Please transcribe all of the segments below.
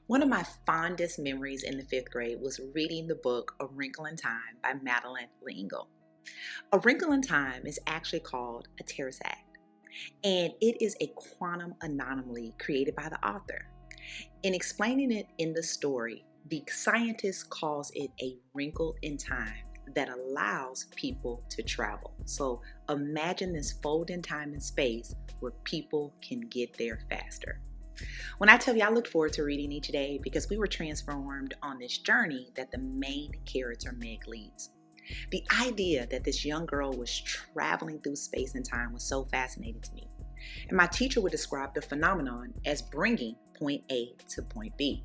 One of my fondest memories in the fifth grade was reading the book A Wrinkle in Time by Madeline L'Engle. A Wrinkle in Time is actually called a terrace act, and it is a quantum anomaly created by the author. In explaining it in the story, the scientist calls it a wrinkle in time that allows people to travel. So imagine this fold in time and space where people can get there faster. When I tell you I look forward to reading each day because we were transformed on this journey that the main character Meg leads. The idea that this young girl was traveling through space and time was so fascinating to me. And my teacher would describe the phenomenon as bringing point A to point B.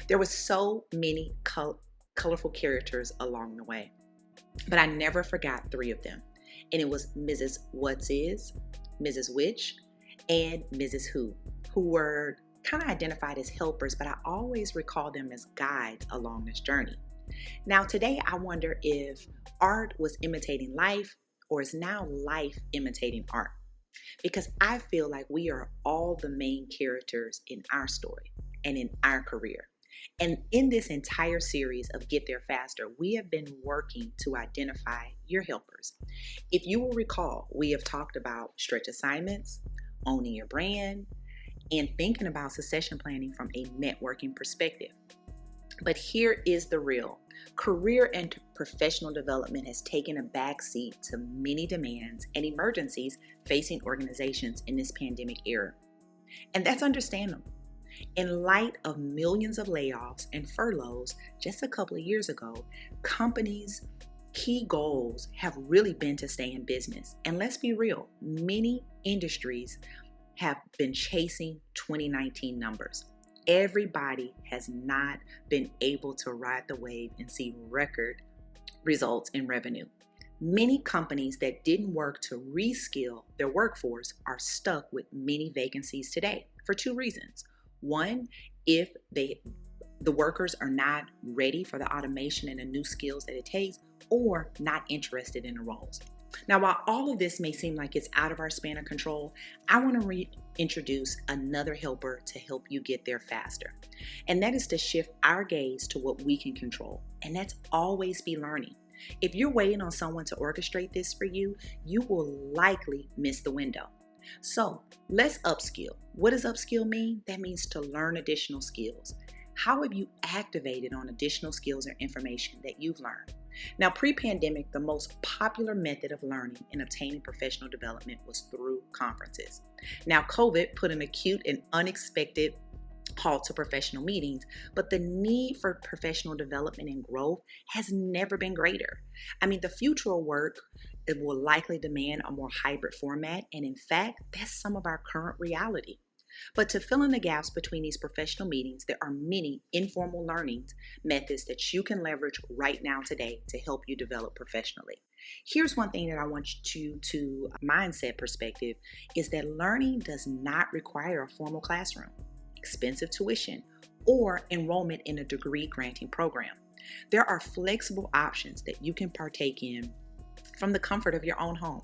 There were so many colorful characters along the way, but I never forgot three of them. And it was Mrs. What's-Is, Mrs. Which, and Mrs. Who were kind of identified as helpers, but I always recall them as guides along this journey. Now today I wonder if art was imitating life or is now life imitating art? Because I feel like we are all the main characters in our story and in our career. And in this entire series of Get There Faster, we have been working to identify your helpers. If you will recall, we have talked about stretch assignments, owning your brand, and thinking about succession planning from a networking perspective. But here is the real. Career and professional development has taken a backseat to many demands and emergencies facing organizations in this pandemic era. And that's understandable. In light of millions of layoffs and furloughs just a couple of years ago, companies' key goals have really been to stay in business. And let's be real, many industries have been chasing 2019 numbers. Everybody has not been able to ride the wave and see record results in revenue. Many companies that didn't work to reskill their workforce are stuck with many vacancies today for two reasons. One, if the workers are not ready for the automation and the new skills that it takes, or not interested in the roles. Now, while all of this may seem like it's out of our span of control, I want to reintroduce another helper to help you get there faster. And that is to shift our gaze to what we can control. And that's always be learning. If you're waiting on someone to orchestrate this for you, you will likely miss the window. So let's upskill. What does upskill mean? That means to learn additional skills. How have you activated on additional skills or information that you've learned? Now, pre-pandemic, the most popular method of learning and obtaining professional development was through conferences. Now, COVID put an acute and unexpected halt to professional meetings, but the need for professional development and growth has never been greater. The future of work, it will likely demand a more hybrid format, and in fact, that's some of our current reality. But to fill in the gaps between these professional meetings, there are many informal learning methods that you can leverage right now today to help you develop professionally. Here's one thing that I want you to mindset perspective is that learning does not require a formal classroom, expensive tuition, or enrollment in a degree granting program. There are flexible options that you can partake in from the comfort of your own home.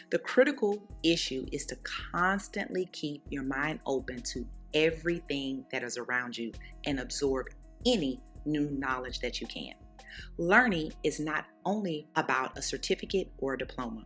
The critical issue is to constantly keep your mind open to everything that is around you and absorb any new knowledge that you can. Learning is not only about a certificate or a diploma.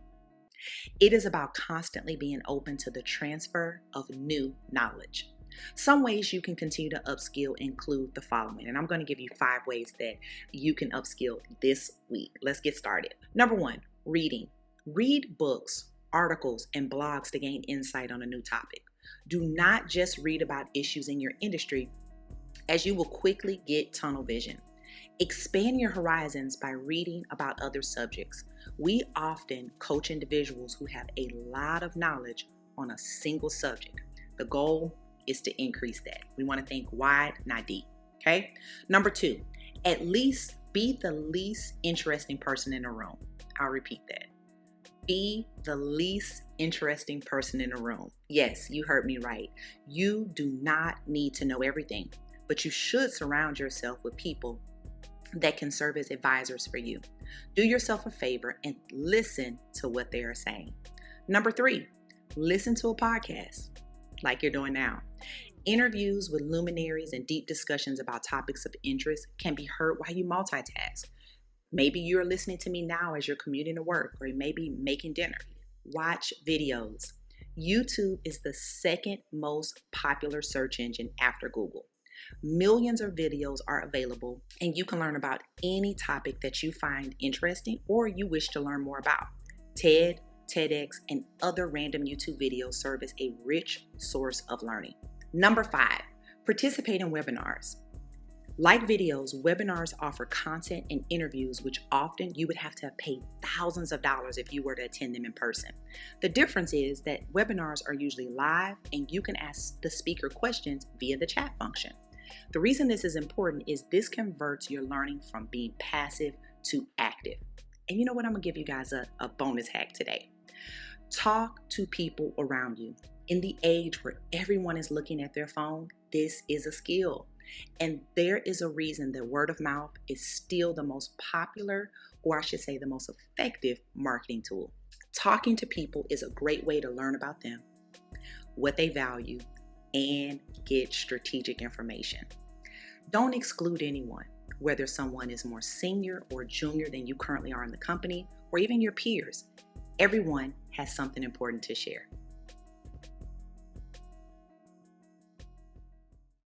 It is about constantly being open to the transfer of new knowledge. Some ways you can continue to upskill include the following, and I'm going to give you 5 ways that you can upskill this week. Let's get started. Number 1, reading. Read books, articles, and blogs to gain insight on a new topic. Do not just read about issues in your industry, as you will quickly get tunnel vision. Expand your horizons by reading about other subjects. We often coach individuals who have a lot of knowledge on a single subject. The goal is to increase that. We want to think wide, not deep. Okay? Number 2, at least be the least interesting person in the room. I'll repeat that. Be the least interesting person in the room. Yes, you heard me right. You do not need to know everything, but you should surround yourself with people that can serve as advisors for you. Do yourself a favor and listen to what they are saying. Number 3, listen to a podcast like you're doing now. Interviews with luminaries and deep discussions about topics of interest can be heard while you multitask. Maybe you're listening to me now as you're commuting to work, or maybe making dinner. Watch videos. YouTube is the second most popular search engine after Google. Millions of videos are available, and you can learn about any topic that you find interesting or you wish to learn more about. TED, TEDx, and other random YouTube videos serve as a rich source of learning. Number 5, participate in webinars. Like videos, webinars offer content and interviews which often you would have to pay thousands of dollars if you were to attend them in person. The difference is that webinars are usually live and you can ask the speaker questions via the chat function. The reason this is important is this converts your learning from being passive to active. And you know what? I'm going to give you guys a bonus hack today. Talk to people around you. In the age where everyone is looking at their phone, this is a skill. And there is a reason that word of mouth is still the most popular, or I should say the most effective marketing tool. Talking to people is a great way to learn about them, what they value, and get strategic information. Don't exclude anyone, whether someone is more senior or junior than you currently are in the company, or even your peers. Everyone has something important to share.